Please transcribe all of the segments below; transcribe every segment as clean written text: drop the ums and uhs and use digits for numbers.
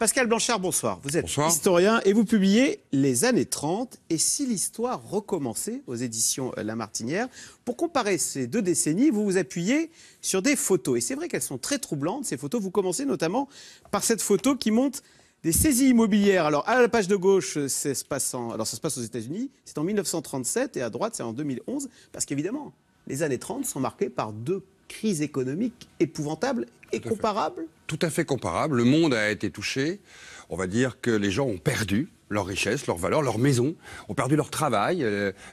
Pascal Blanchard, bonsoir. Vous êtes Bonsoir. historien et vous publiez Les années 30 et si l'histoire recommençait aux éditions La Martinière. Pour comparer ces deux décennies, vous vous appuyez sur des photos. Et c'est vrai qu'elles sont très troublantes, ces photos. Vous commencez notamment par cette photo qui montre des saisies immobilières. Alors, à la page de gauche, ça se passe aux États-Unis, c'est en 1937, et à droite, c'est en 2011, parce qu'évidemment, les années 30 sont marquées par deux crises économiques épouvantables et comparables. Tout à fait comparable. Le monde a été touché. On va dire que les gens ont perdu leur richesse, leur valeur, leur maison, ont perdu leur travail.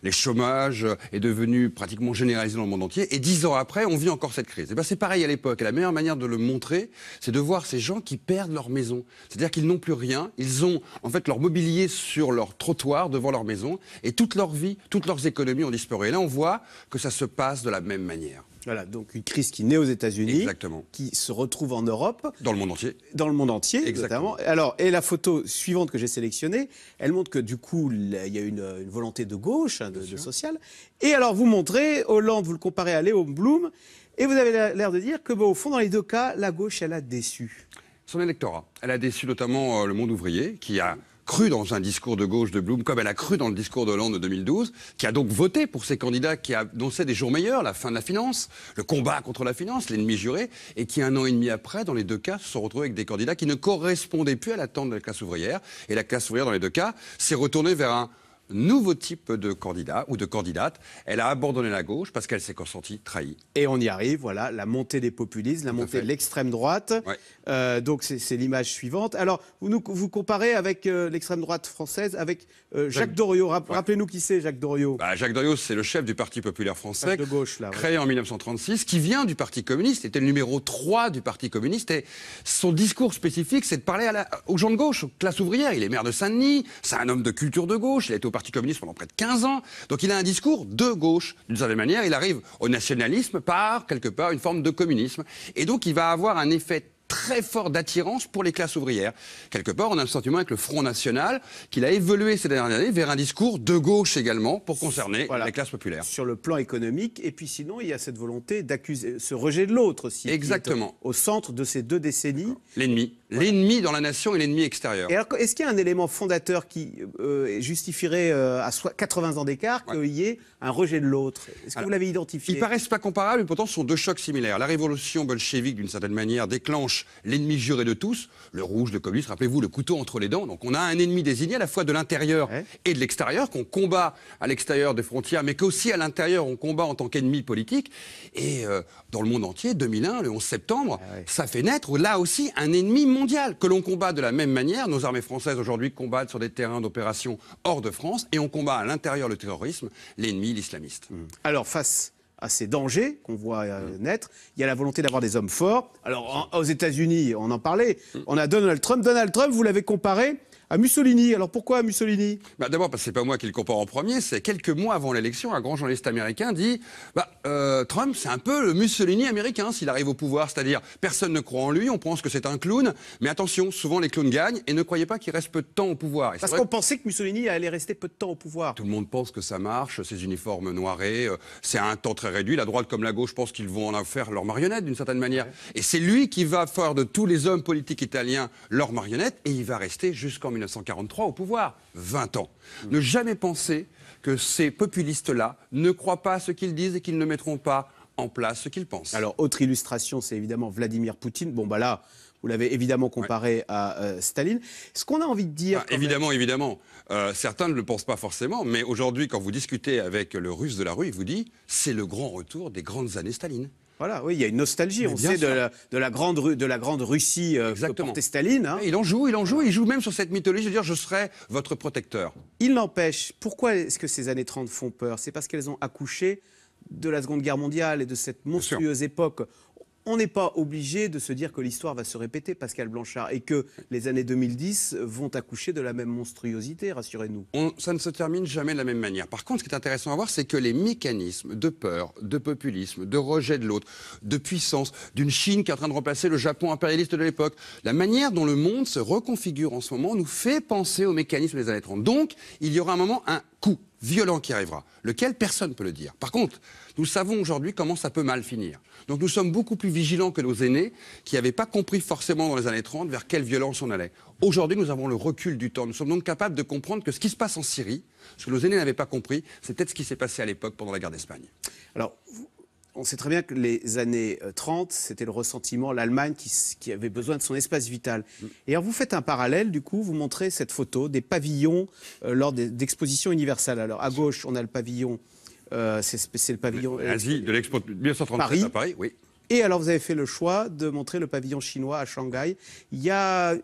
Les chômages est devenu pratiquement généralisé dans le monde entier. Et 10 ans après, on vit encore cette crise. Et ben c'est pareil à l'époque. Et la meilleure manière de le montrer, c'est de voir ces gens qui perdent leur maison. C'est-à-dire qu'ils n'ont plus rien. Ils ont en fait leur mobilier sur leur trottoir devant leur maison. Et toute leur vie, toutes leurs économies ont disparu. Et là, on voit que ça se passe de la même manière. Voilà, donc une crise qui naît aux États-Unis, Exactement. qui se retrouve en Europe. Dans le monde entier. Dans le monde entier, Exactement. notamment. Alors, et la photo suivante que j'ai sélectionnée, elle montre que du coup, il y a une volonté de gauche, de social. Et alors, vous montrez, Hollande, vous le comparez à Léo Blum, et vous avez l'air de dire que, bon, au fond, dans les deux cas, la gauche, elle a déçu. Son électorat. Elle a déçu notamment le monde ouvrier, qui a cru dans un discours de gauche de Blum, comme elle a cru dans le discours de Hollande de 2012, qui a donc voté pour ces candidats qui annonçaient des jours meilleurs, la fin de la finance, le combat contre la finance, l'ennemi juré, et qui, un an et demi après, dans les deux cas, se sont retrouvés avec des candidats qui ne correspondaient plus à l'attente de la classe ouvrière. Et la classe ouvrière, dans les deux cas, s'est retournée vers un nouveau type de candidat ou de candidate. Elle a abandonné la gauche parce qu'elle s'est consentie trahie. Et on y arrive, voilà, la montée des populismes, la montée de l'extrême droite. Ouais. Donc c'est l'image suivante. Alors, vous comparez avec l'extrême droite française, avec Jacques Doriot. Rappelez-nous qui c'est, Jacques Doriot. Jacques Doriot, c'est le chef du Parti populaire français, de gauche, là, créé en 1936, qui vient du Parti communiste, était le numéro 3 du Parti communiste. Et son discours spécifique, c'est de parler aux gens de gauche, aux classes ouvrières. Il est maire de Saint-Denis, c'est un homme de culture de gauche, il a été au Parti communiste pendant près de 15 ans. Donc il a un discours de gauche. D'une certaine manière, il arrive au nationalisme par, quelque part, une forme de communisme. Et donc il va avoir un effet très fort d'attirance pour les classes ouvrières. Quelque part, on a le sentiment avec le Front National qu'il a évolué ces dernières années vers un discours de gauche également pour concerner les classes populaires. Sur le plan économique, et puis sinon, il y a cette volonté d'accuser, ce rejet de l'autre aussi. Exactement. Au centre de ces deux décennies. L'ennemi. L'ennemi dans la nation et l'ennemi extérieur. Et alors, est-ce qu'il y a un élément fondateur qui justifierait à 80 ans d'écart qu'il y ait un rejet de l'autre? Est-ce que vous l'avez identifié? Ils paraissent pas comparables, mais pourtant ce sont deux chocs similaires. La révolution bolchevique, d'une certaine manière, déclenche l'ennemi juré de tous, le rouge, le communiste, rappelez-vous, le couteau entre les dents. Donc on a un ennemi désigné à la fois de l'intérieur et de l'extérieur, qu'on combat à l'extérieur des frontières, mais qu'aussi à l'intérieur on combat en tant qu'ennemi politique. Et dans le monde entier, 2001, le 11 septembre, ça fait naître là aussi un ennemi mondial que l'on combat de la même manière. Nos armées françaises aujourd'hui combattent sur des terrains d'opération hors de France et on combat à l'intérieur le terrorisme, l'ennemi, l'islamiste. Alors face à ces dangers qu'on voit naître, il y a la volonté d'avoir des hommes forts. Alors aux États-Unis, on en parlait, on a Donald Trump. Donald Trump, vous l'avez comparé à Mussolini. Alors pourquoi à Mussolini? D'abord parce que c'est pas moi qui le compare en premier, c'est quelques mois avant l'élection, un grand journaliste américain dit Trump c'est un peu le Mussolini américain s'il arrive au pouvoir, c'est-à-dire personne ne croit en lui, on pense que c'est un clown, mais attention, souvent les clowns gagnent et ne croyez pas qu'il reste peu de temps au pouvoir. Parce qu'on pensait que Mussolini allait rester peu de temps au pouvoir. Tout le monde pense que ça marche, ces uniformes noirs, c'est un temps très réduit, la droite comme la gauche pense qu'ils vont en faire leur marionnette d'une certaine manière. Et c'est lui qui va faire de tous les hommes politiques italiens leur marionnette et il va rester jusqu'en 1943 au pouvoir, 20 ans. Ne jamais penser que ces populistes-là ne croient pas à ce qu'ils disent et qu'ils ne mettront pas en place ce qu'ils pensent. Alors, autre illustration, c'est évidemment Vladimir Poutine. Bon, là, vous l'avez évidemment comparé à Staline. Ce qu'on a envie de dire... Évidemment. Certains ne le pensent pas forcément, mais aujourd'hui, quand vous discutez avec le Russe de la rue, il vous dit c'est le grand retour des grandes années Staline. Voilà, oui, il y a une nostalgie, on sait, de la grande Russie que portait Staline. Il en joue, il joue même sur cette mythologie de dire je serai votre protecteur. Il n'empêche, pourquoi est-ce que ces années 30 font peur? C'est parce qu'elles ont accouché de la Seconde Guerre mondiale et de cette monstrueuse époque. On n'est pas obligé de se dire que l'histoire va se répéter, Pascal Blanchard, et que les années 2010 vont accoucher de la même monstruosité, rassurez-nous. Ça ne se termine jamais de la même manière. Par contre, ce qui est intéressant à voir, c'est que les mécanismes de peur, de populisme, de rejet de l'autre, de puissance, d'une Chine qui est en train de remplacer le Japon impérialiste de l'époque, la manière dont le monde se reconfigure en ce moment nous fait penser aux mécanismes des années 30. Donc, il y aura un moment, un coup violent qui arrivera, lequel personne ne peut le dire. Par contre, nous savons aujourd'hui comment ça peut mal finir. Donc nous sommes beaucoup plus vigilants que nos aînés qui n'avaient pas compris forcément dans les années 30 vers quelle violence on allait. Aujourd'hui, nous avons le recul du temps. Nous sommes donc capables de comprendre que ce qui se passe en Syrie, ce que nos aînés n'avaient pas compris, c'est peut-être ce qui s'est passé à l'époque pendant la guerre d'Espagne. Alors, on sait très bien que les années 30, c'était le ressentiment, l'Allemagne qui avait besoin de son espace vital. Et alors vous faites un parallèle, du coup, vous montrez cette photo des pavillons lors d'expositions universelles. Alors à gauche, on a le pavillon, c'est le pavillon... Asie de l'Expo 1937 à Paris, oui. Et alors vous avez fait le choix de montrer le pavillon chinois à Shanghai. Il y a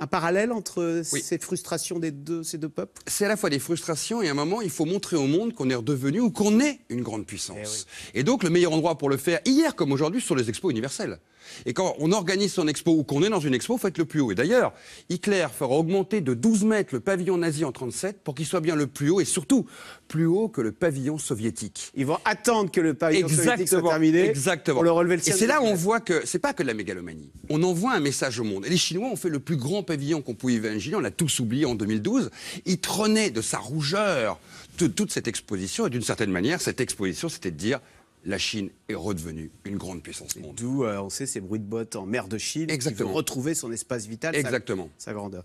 un parallèle entre ces frustrations ces deux peuples? C'est à la fois des frustrations et à un moment, il faut montrer au monde qu'on est redevenu ou qu'on est une grande puissance. Et donc, le meilleur endroit pour le faire, hier comme aujourd'hui, ce sont les expos universelles. Et quand on organise son expo ou qu'on est dans une expo, il faut être le plus haut. Et d'ailleurs, Hitler fera augmenter de 12 mètres le pavillon nazi en 1937 pour qu'il soit bien le plus haut et surtout plus haut que le pavillon soviétique. Ils vont attendre que le pavillon soviétique soit terminé pour le relever le ciel. Et c'est là où on voit que c'est pas que de la mégalomanie. On envoie un message au monde. Et les Chinois ont fait le plus grand pavillon qu'on pouvait imaginer. On l'a tous oublié en 2012. Ils trônaient de sa rougeur de toute cette exposition. Et d'une certaine manière, cette exposition, c'était de dire la Chine est redevenue une grande puissance mondiale. D'où, on sait, ces bruits de bottes en mer de Chine. Exactement. Qui veut retrouver son espace vital, sa grandeur.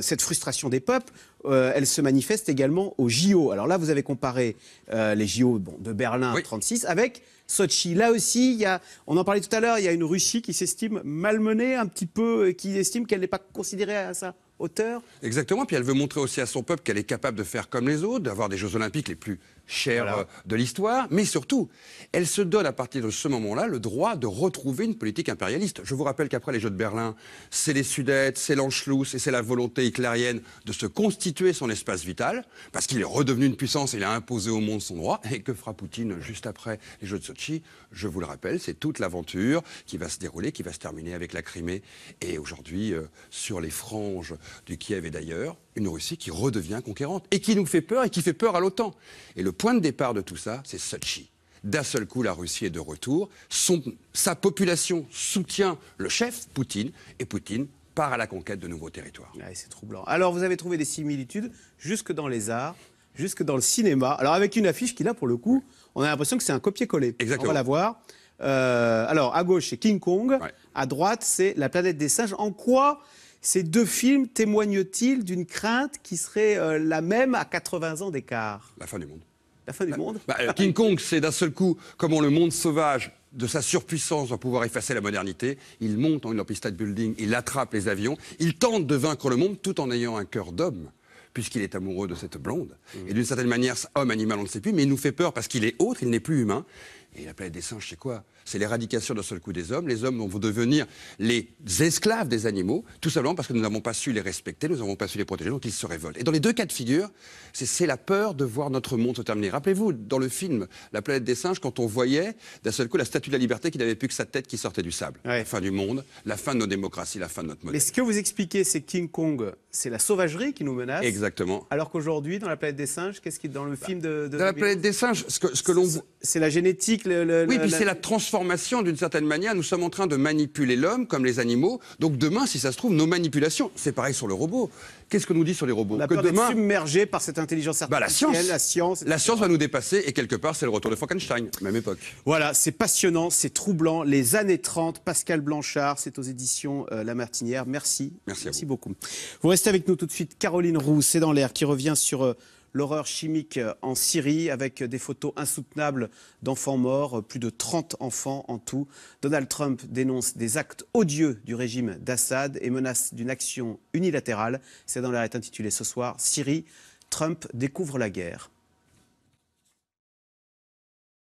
Cette frustration des peuples, elle se manifeste également aux JO. Alors là, vous avez comparé les JO de Berlin 1936 avec Sochi. Là aussi, on en parlait tout à l'heure, il y a une Russie qui s'estime malmenée un petit peu, qui estime qu'elle n'est pas considérée à sa hauteur. Exactement, puis elle veut montrer aussi à son peuple qu'elle est capable de faire comme les autres, d'avoir des Jeux Olympiques les plus chers de l'histoire, mais surtout, elle se donne à partir de ce moment-là le droit de retrouver une politique impérialiste. Je vous rappelle qu'après les Jeux de Berlin, c'est les Sudètes, c'est l'Anschluss et c'est la volonté hitlérienne de se constituer son espace vital, parce qu'il est redevenu une puissance, il a imposé au monde son droit. Et que fera Poutine juste après les Jeux de Sochi? Je vous le rappelle, c'est toute l'aventure qui va se dérouler, qui va se terminer avec la Crimée. Et aujourd'hui, sur les franges du Kiev et d'ailleurs, une Russie qui redevient conquérante et qui nous fait peur et qui fait peur à l'OTAN. Et le point de départ de tout ça, c'est Sochi. D'un seul coup, la Russie est de retour. Sa population soutient le chef, Poutine, et Poutine part à la conquête de nouveaux territoires. C'est troublant. Alors, vous avez trouvé des similitudes jusque dans les arts, jusque dans le cinéma. Alors, avec une affiche qui, là, pour le coup, on a l'impression que c'est un copier-coller. Exactement. On va la voir. Alors, à gauche, c'est King Kong. À droite, c'est La planète des singes. En quoi ces deux films témoignent-ils d'une crainte qui serait la même à 80 ans d'écart? La fin du monde. La fin du monde? King Kong, c'est d'un seul coup comment le monde sauvage, de sa surpuissance, va pouvoir effacer la modernité. Il monte en une Empire State Building, il attrape les avions, il tente de vaincre le monde tout en ayant un cœur d'homme, puisqu'il est amoureux de cette blonde. Et d'une certaine manière, homme, animal, on ne sait plus, mais il nous fait peur parce qu'il est autre, il n'est plus humain. Et la planète des singes, c'est quoi? C'est l'éradication d'un seul coup des hommes. Les hommes vont devenir les esclaves des animaux, tout simplement parce que nous n'avons pas su les respecter, nous n'avons pas su les protéger, donc ils se révoltent. Et dans les deux cas de figure, c'est la peur de voir notre monde se terminer. Rappelez-vous, dans le film La planète des singes, quand on voyait d'un seul coup la statue de la liberté qui n'avait plus que sa tête qui sortait du sable. La fin du monde, la fin de nos démocraties, la fin de notre modèle. Mais ce que vous expliquez, c'est que King Kong, c'est la sauvagerie qui nous menace. Exactement. Alors qu'aujourd'hui, dans La planète des singes, qu'est-ce qui est dans le film de dans La planète des singes, ce que l'on... C'est la génétique, oui, puis c'est la transformation d'une certaine manière. Nous sommes en train de manipuler l'homme comme les animaux. Donc demain, si ça se trouve, nos manipulations, c'est pareil sur le robot. Qu'est-ce que nous dit sur les robots? On a peur d'être submergé par cette intelligence artificielle, la science. La science va nous dépasser et quelque part, c'est le retour de Frankenstein, même époque. Voilà, c'est passionnant, c'est troublant. Les années 30, Pascal Blanchard, c'est aux éditions La Martinière. Merci. Merci beaucoup. Vous restez avec nous tout de suite. Caroline Roux, c'est dans l'air, qui revient sur l'horreur chimique en Syrie, avec des photos insoutenables d'enfants morts, plus de 30 enfants en tout. Donald Trump dénonce des actes odieux du régime d'Assad et menace d'une action unilatérale. C'est dans l'air est intitulé ce soir, Syrie, Trump découvre la guerre.